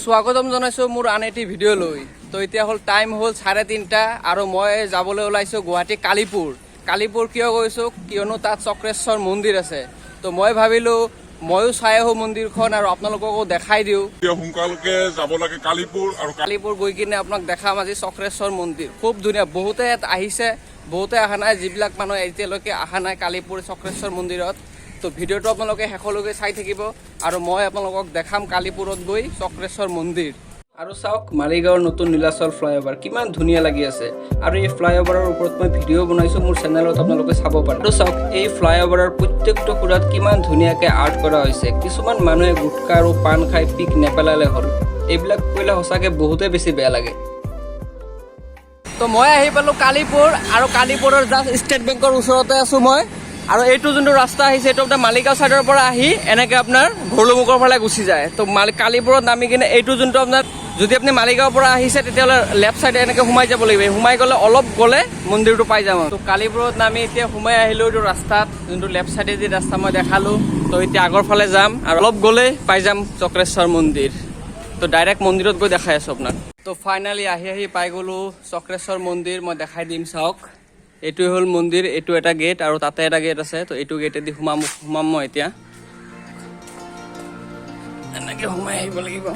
স্বাগতম জনাইছো মোৰ আন এটি ভিডিঅ' লৈ। তো এতিয়া হ'ল টাইম হ'ল 3:30 আৰু মই যাবলৈ ওলাইছো গুৱাহাটী কালীপুৰ কিয় গৈছো কিয়নো তাত চক্ৰেশ্বৰ মন্দিৰ আছে। তো মই ভাবিলো ময়ো চাই আহো মন্দিৰখন আৰু আপোনালোককো দেখাই দিওঁ। সোনকালকে যাব লাগে কালীপুৰ গৈ কিনে আপোনাক দেখাম আজি চক্ৰেশ্বৰ মন্দিৰ। খুব ধুনীয়া, বহুতে ইয়াত আহিছে, বহুতে অহা নাই, যিবিলাক মানুহ এতিয়ালৈকে অহা নাই কালীপুৰ চক্ৰেশ্বৰ মন্দিৰত। তো ভিডিঅ'টো আপোনালোকে শেষলৈকে চাই থাকিব আৰু মই আপোনালোকক দেখাম কালীপুৰত গৈ চক্ৰেশ্বৰ মন্দিৰ। আৰু চাওক মালিগাঁৱৰ নতুন নীলাচল ফ্লাইঅভাৰ কিমান ধুনীয়া লাগি আছে আৰু এই ফ্লাইঅভাৰৰ ওপৰত মই ভিডিঅ' বনাইছোঁ, মোৰ চেনেলত আপোনালোকে চাব পাৰে। আৰু চাওক এই ফ্লাইঅভাৰৰ প্ৰত্যেকটো খুৰাত কিমান ধুনীয়াকৈ আৰ্ট কৰা হৈছে। কিছুমান মানুহে গুটকা আৰু পাণ খাই পিক নেপেলালে হ'ল, এইবিলাক কৰিলে সঁচাকৈ বহুতেই বেছি বেয়া লাগে। তো মই আহি পালোঁ কালীপুৰ আৰু কালীপুৰৰ জাষ্ট ষ্টেট বেংকৰ ওচৰতে আছোঁ মই। আৰু এইটো যোনটো ৰাস্তা আহিছে এইটো আপোনাৰ মালিগাঁও ছাইডৰ পৰা আহি এনেকৈ আপোনাৰ ভৰলুমুখৰ ফালে গুচি যায়। তো কালীপুৰত নামি কিনে এইটো যোনটো আপোনাৰ যদি আপুনি মালিগাঁৱৰ পৰা আহিছে তেতিয়াহ'লে লেফ্ট চাইডে এনেকৈ সোমাই যাব লাগিব। সোমাই গ'লে অলপ গ'লে মন্দিৰটো পাই যাম। তো কালীপুৰত নামি এতিয়া সোমাই আহিলোঁ এইটো ৰাস্তাত, যোনটো লেফ্ট চাইডে যি ৰাস্তা মই দেখালোঁ। তো এতিয়া আগৰ ফালে যাম আৰু অলপ গ'লে পাই যাম চক্ৰেশ্বৰ মন্দিৰ। তো ডাইৰেক্ট মন্দিৰত গৈ দেখাই আছোঁ আপোনাক। তো ফাইনেলি আহি পাই গ'লোঁ চক্ৰেশ্বৰ মন্দিৰ। মই দেখাই দিম চাওক, এইটোৱে হ'ল মন্দিৰ, এইটো এটা গেট আৰু তাতে এটা গেট আছে। তো এইটো গেটেদি সোমাম মই এতিয়া। এনেকৈ সোমাই আহিব লাগিব।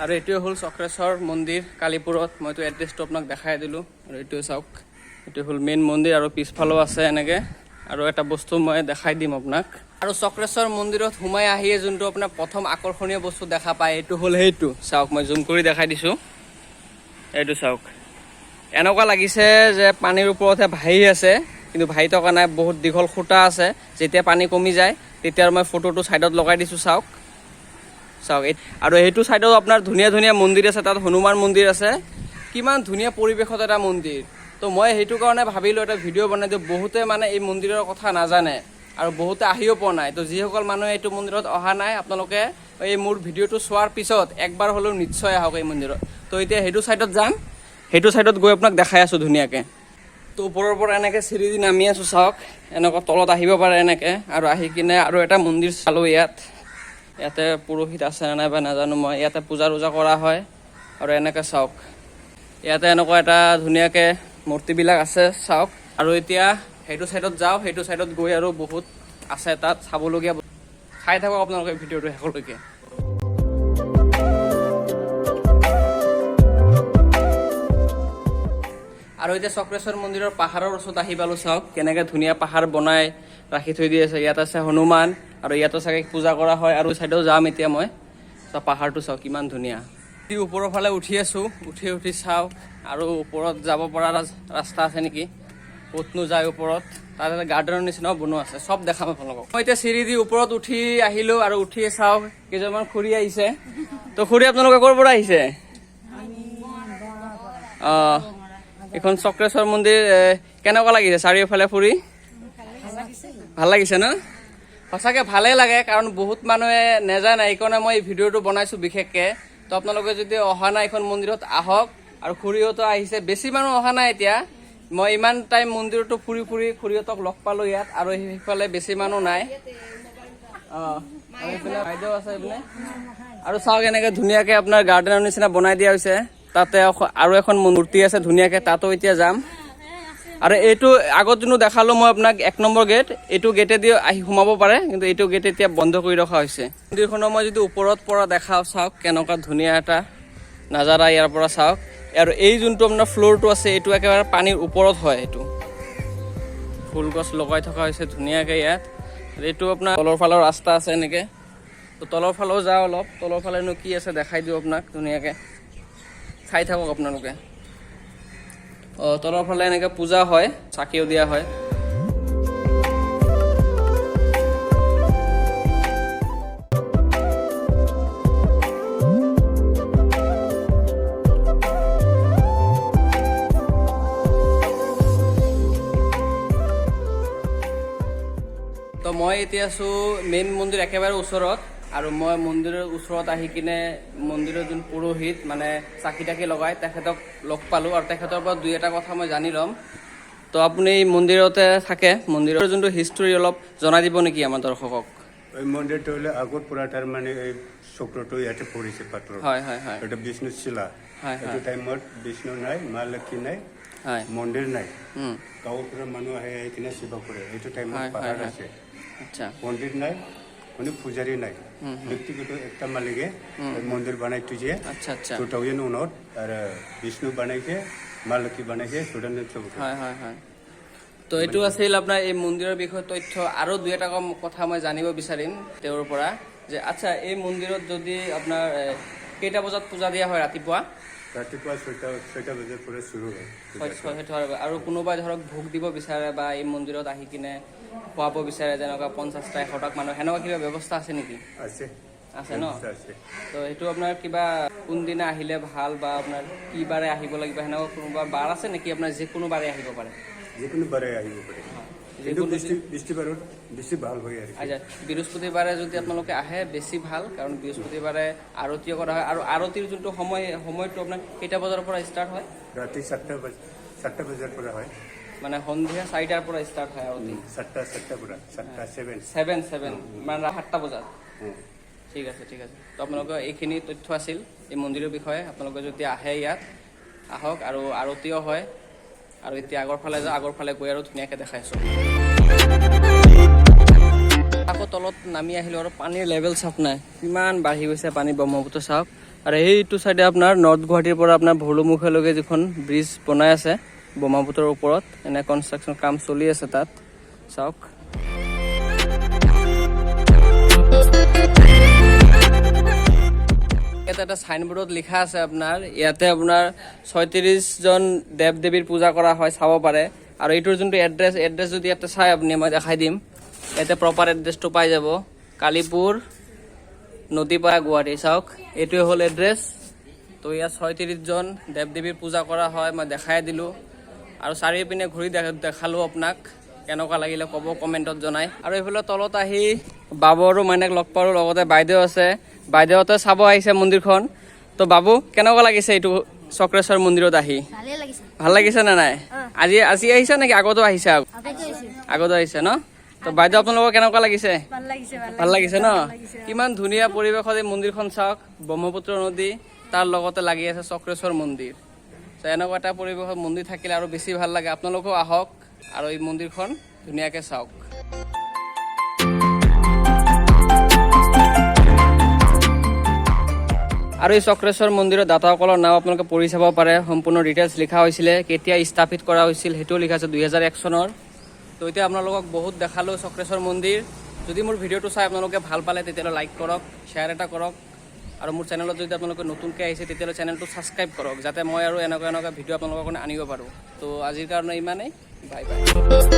আৰু এইটোৱে হ'ল চক্ৰেশ্বৰ মন্দিৰ কালীপুৰত। মইতো এড্ৰেছটো আপোনাক দেখাই দিলোঁ। আৰু এইটোৱে চাওক, এইটো হ'ল মেইন মন্দিৰ আৰু পিছফালেও আছে এনেকৈ। আৰু এটা বস্তু মই দেখাই দিম আপোনাক। আৰু চক্ৰেশ্বৰ মন্দিৰত সোমাই আহিয়ে যোনটো আপোনাৰ প্ৰথম আকৰ্ষণীয় বস্তু দেখা পায় এইটো হ'ল সেইটো চাওক, মই জুম কৰি দেখাই দিছোঁ। এইটো চাওক, এনেকুৱা লাগিছে যে পানীৰ ওপৰতহে ভাহি আছে, কিন্তু ভাহি থকা নাই, বহুত দীঘল খুঁটা আছে। যেতিয়া পানী কমি যায় তেতিয়া মই ফটোটো ছাইডত লগাই দিছোঁ চাওক। আৰু সেইটো ছাইডত আপোনাৰ ধুনীয়া ধুনীয়া মন্দিৰ আছে, তাত হনুমান মন্দিৰ আছে, কিমান ধুনীয়া পৰিৱেশত এটা মন্দিৰ। তো মই সেইটো কাৰণে ভাবিলোঁ এটা ভিডিঅ' বনাই দিওঁ। বহুতে মানে এই মন্দিৰৰ কথা নাজানে আৰু বহুতে আহিও পোৱা নাই। তো যিসকল মানুহে এইটো মন্দিৰত অহা নাই আপোনালোকে এই মোৰ ভিডিঅ'টো চোৱাৰ পিছত একবাৰ হ'লেও নিশ্চয় আহক এই মন্দিৰত। তো এতিয়া সেইটো ছাইডত যাম, সেইটো ছাইডত গৈ আপোনাক দেখাই আছোঁ ধুনীয়াকৈ। তো ওপৰৰ পৰা এনেকৈ চিৰি দি নামি আছোঁ চাওক, এনেকুৱা তলত আহিব পাৰে এনেকৈ। আৰু আহি কিনে আৰু এটা মন্দিৰ চালোঁ ইয়াতে পুৰোহিত আছে নে নাই বা নাজানো মই। ইয়াতে পূজা কৰা হয়। আৰু এনেকৈ চাওক ইয়াতে এনেকুৱা এটা ধুনীয়াকৈ মূৰ্তিবিলাক আছে চাওক। আৰু এতিয়া সেইটো ছাইডত যাওঁ, সেইটো ছাইডত গৈ আৰু বহুত আছে তাত চাবলগীয়া। চাই থাকক আপোনালোকে ভিডিঅ'টো শেষলৈকে। আৰু এতিয়া চক্ৰেশ্বৰ মন্দিৰৰ পাহাৰৰ ওচৰত আহি পালোঁ চাওক, কেনেকৈ ধুনীয়া পাহাৰ বনাই ৰাখি থৈ দি আছে। ইয়াত আছে হনুমান আৰু ইয়াতো চাগে পূজা কৰা হয়। আৰু ছাইডেও যাম এতিয়া মই। চাওক পাহাৰটো চাওক কিমান ধুনীয়া। ওপৰৰ ফালে উঠি আছোঁ, উঠি চাওক আৰু ওপৰত যাব পৰা ৰাস্তা আছে নেকি, ক'তনো যায় ওপৰত। তাত এটা গাৰ্ডেনৰ নিচিনাও বনোৱা আছে, চব দেখাম আপোনালোকক। মই এতিয়া চিৰি দি ওপৰত উঠি আহিলোঁ আৰু উঠিয়ে চাওক কেইজনমান খুৰী আহিছে। তো খুৰী আপোনালোকে ক'ৰ পৰা আহিছে? অঁ, এইখন চক্ৰেশ্বৰ মন্দিৰ কেনেকুৱা লাগিছে চাৰিওফালে ফুৰি? ভাল লাগিছে ন? সঁচাকৈ ভালেই লাগে, কাৰণ বহুত মানুহে নেজানে, সেইকাৰণে মই এই ভিডিঅ'টো বনাইছোঁ বিশেষকৈ। তো আপোনালোকে যদি অহা নাই এইখন মন্দিৰত আহক। আৰু খুৰীহঁতো আহিছে, বেছি মানুহ অহা নাই এতিয়া। মই ইমান টাইম মন্দিৰতো ফুৰি খুৰীহঁতক লগ পালোঁ ইয়াত। আৰু সেইফালে বেছি মানুহ নাই। অঁ, এইফালে বাইদেউ আছে এইপিনে। আৰু চাওক এনেকৈ ধুনীয়াকৈ আপোনাৰ গাৰ্ডেনৰ নিচিনা বনাই দিয়া হৈছে। তাতে আৰু এখন মূৰ্তি আছে ধুনীয়াকৈ, তাতো এতিয়া যাম। আৰু এইটো আগত যোনটো দেখালোঁ মই আপোনাক 1 নম্বৰ গেট, এইটো গেটেদি আহি সোমাব পাৰে, কিন্তু এইটো গেট এতিয়া বন্ধ কৰি ৰখা হৈছে। মন্দিৰখনৰ মই যদি ওপৰত পৰা দেখাওঁ চাওক কেনেকুৱা ধুনীয়া এটা নাজাৰা ইয়াৰ পৰা চাওক। আৰু এই যোনটো আপোনাৰ ফ্ল'ৰটো আছে এইটো একেবাৰে পানীৰ ওপৰত হয়। এইটো ফুল গছ লগাই থকা হৈছে ধুনীয়াকৈ ইয়াত। এইটো আপোনাৰ তলৰ ফালৰ ৰাস্তা আছে এনেকৈ। তো তলৰ ফালেও যাওঁ অলপ, তলৰ ফালেনো কি আছে দেখাই দিওঁ আপোনাক ধুনীয়াকৈ। চাই থাকক আপোনালোকে। অঁ, তলৰ ফালে এনেকৈ পূজা হয়, চাকিও দিয়া হয়। তো মই এতিয়া আছোঁ মেইন মন্দিৰ একেবাৰে ওচৰত। আৰু মই মন্দিৰৰ ওচৰত আহি কিনে মন্দিৰৰ যোন পুৰোহিত মানে চাকি তাকি লগাই তেখেতক লগ পালোঁ। আৰু তেখেতৰ পৰা 2-এটা কথা মই জানি ল'ম। তো আপুনি মন্দিৰতে থাকে, মন্দিৰৰ যোনটো হিষ্ট্ৰী অলপ জনাই দিব নেকি আমাৰ দৰ্শকক? এই মন্দিৰটো হ'লে আগৰ পৰা তাৰমানে এই চক্ৰটো ইয়াতে পৰিছে পাথৰত হয় হয় হয় এটা বিষ্ণু শিলা হয় এইটো হয় টাইমত বিষ্ণু নাই মা লক্ষ্মী নাই হয় মন্দিৰ নাই উম, গাঁৱৰ পৰা মানুহ আহি আহি কিনে সেৱা কৰে এইটো টাইমত হয়, পাহাৰ হয়, আছে আচ্ছা মন্দিৰ নাই কোনো পূজাৰী নাই ব্যক্তিগত একটা মালিকে মন্দির বানাই তুজে আচ্ছা আচ্ছা 2009 আর বিষ্ণু বানাইছে মা লক্ষ্মী বানাইছে সুরেন্দ্র চৌধুরী হয় হয় হয় তো এইটো আছিল আপোনাৰ এই মন্দিৰৰ বিষয়ে তথ্য আৰু দুই এটা কথা মই জানিব বিচাৰিম তেওঁৰ পৰা যে আচ্ছা এই মন্দিৰত যদি আপোনাৰ কেইটা বজাত পূজা দিয়া হয় ৰাতিপুৱা ৰাতিপুৱা 6টা বজাৰ পৰা শুৰু হয় সেইটো আৰু কোনোবাই ধৰক ভোগ দিব বিচাৰে বা এই মন্দিৰত আহি কিনে খুৱাব বিচাৰে যেনেকুৱা 50টা 100টা মানুহ সেনেকুৱা কিবা ব্যৱস্থা আছে নেকি আছে আছে ন আছে তো সেইটো আপোনাৰ কিবা কোনদিনা আহিলে ভাল বা আপোনাৰ কি বাৰে আহিব লাগিব সেনেকুৱা কোনোবা বাৰ আছে নেকি আপোনাৰ যিকোনো বাৰে আহিব পাৰে যিকোনো বাৰে আহিব পাৰে কিন্তু বৃষ্টিবাৰত বেছি ভাল হয় আৰু আচ্ছা বৃহস্পতিবাৰে যদি আপোনালোকে আহে বেছি ভাল কাৰণ বৃহস্পতিবাৰে আৰতিও কৰা হয় আৰু আৰতিৰ যোনটো সময়টো আপোনাৰ কেইটা বজাৰ পৰা ষ্টাৰ্ট হয় ৰাতি 7টা বজাৰ পৰা হয় মানে সন্ধিয়া 4টাৰ পৰা ষ্টাৰ্ট হয় আৰতি 7টা পৰা 7টা 7 মানে 7টা বজাত ঠিক আছে তো আপোনালোকৰ এইখিনি তথ্য আছিল এই মন্দিৰৰ বিষয়ে আপোনালোকে যদি আহে ইয়াত আহক আৰু আৰতিও হয় আৰু এতিয়া আগৰ ফালে গৈ আৰু ধুনীয়াকৈ দেখাইছোঁ আকৌ তলত নামি আহিলোঁ আৰু পানীৰ লেভেল চাওক নাই কিমান বাঢ়ি গৈছে পানী ব্ৰহ্মপুত্ৰ চাওক আৰু এইটো চাইডে আপোনাৰ নৰ্থ গুৱাহাটীৰ পৰা আপোনাৰ ভৰলুমুখলৈকে যিখন ব্ৰিজ বনাই আছে ব্ৰহ্মপুত্ৰৰ ওপৰত এনে কনষ্ট্ৰাকশ্যন কাম চলি আছে তাত চাওক এটা সাইনবোৰ্ডত লিখা আছে আপোনাৰ ইয়াতে আপোনাৰ 36জন দেৱ দেৱীৰ পূজা কৰা হয় চাব পাৰে আৰু এইটোৰ যোনটো এড্ৰেছ যদি ইয়াতে চাই আপুনি মই দেখাই দিম ইয়াতে প্ৰপাৰ এড্ৰেছটো পাই যাব কালিপুৰ নদীপাৰা গুৱাহাটী চাওক এইটোৱে হ'ল এড্ৰেছ তো ইয়াত 36জন দেৱ দেৱীৰ পূজা কৰা হয় মই দেখাই দিলোঁ আৰু চাৰিওপিনে ঘূৰি দেখালোঁ আপোনাক কেনেকুৱা লাগিলে ক'ব কমেণ্টত জনাই আৰু এইফালে তলত আহি বাবু আৰু মাইনাক লগ পালোঁ লগতে বাইদেউ আছে বাইদেউহঁতে চাব আহিছে মন্দিৰখন তো বাবু কেনেকুৱা লাগিছে এইটো চক্ৰেশ্বৰ মন্দিৰত আহি ভাল লাগিছে নে নাই আজি আহিছে নেকি আগতো আহিছে আগতো আহিছে ন তো বাইদেউ আপোনালোকৰ কেনেকুৱা লাগিছে ভাল লাগিছে ন কিমান ধুনীয়া পৰিৱেশত এই মন্দিৰখন চাওক ব্ৰহ্মপুত্ৰ নদী তাৰ লগতে লাগি আছে চক্ৰেশ্বৰ মন্দিৰ তো এনেকুৱা এটা পৰিৱেশত মন্দিৰ থাকিলে আৰু বেছি ভাল লাগে আপোনালোকেও আহক আৰু এই মন্দিৰখন ধুনীয়াকৈ চাওক আৰু এই চক্ৰেশ্বৰ মন্দিৰৰ দাতাসকলৰ নাম আপোনালোকে পঢ়ি চাব পাৰে সম্পূৰ্ণ ডিটেইলছ লিখা হৈছিলে কেতিয়া স্থাপিত কৰা হৈছিল সেইটোও লিখা আছে 2001 চনৰ তো এতিয়া আপোনালোকক বহুত দেখালোঁ চক্ৰেশ্বৰ মন্দিৰ যদি মোৰ ভিডিঅ'টো চাই আপোনালোকে ভাল পালে তেতিয়াহ'লে লাইক কৰক শ্বেয়াৰ এটা কৰক আৰু মোৰ চেনেলত যদি আপোনালোকে নতুনকৈ আহিছে তেতিয়াহ'লে চেনেলটো ছাবস্ক্ৰাইব কৰক যাতে মই আৰু এনেকুৱা ভিডিঅ' আপোনালোকৰ কাৰণে আনিব পাৰোঁ তো আজিৰ কাৰণে ইমানেই বাই বাই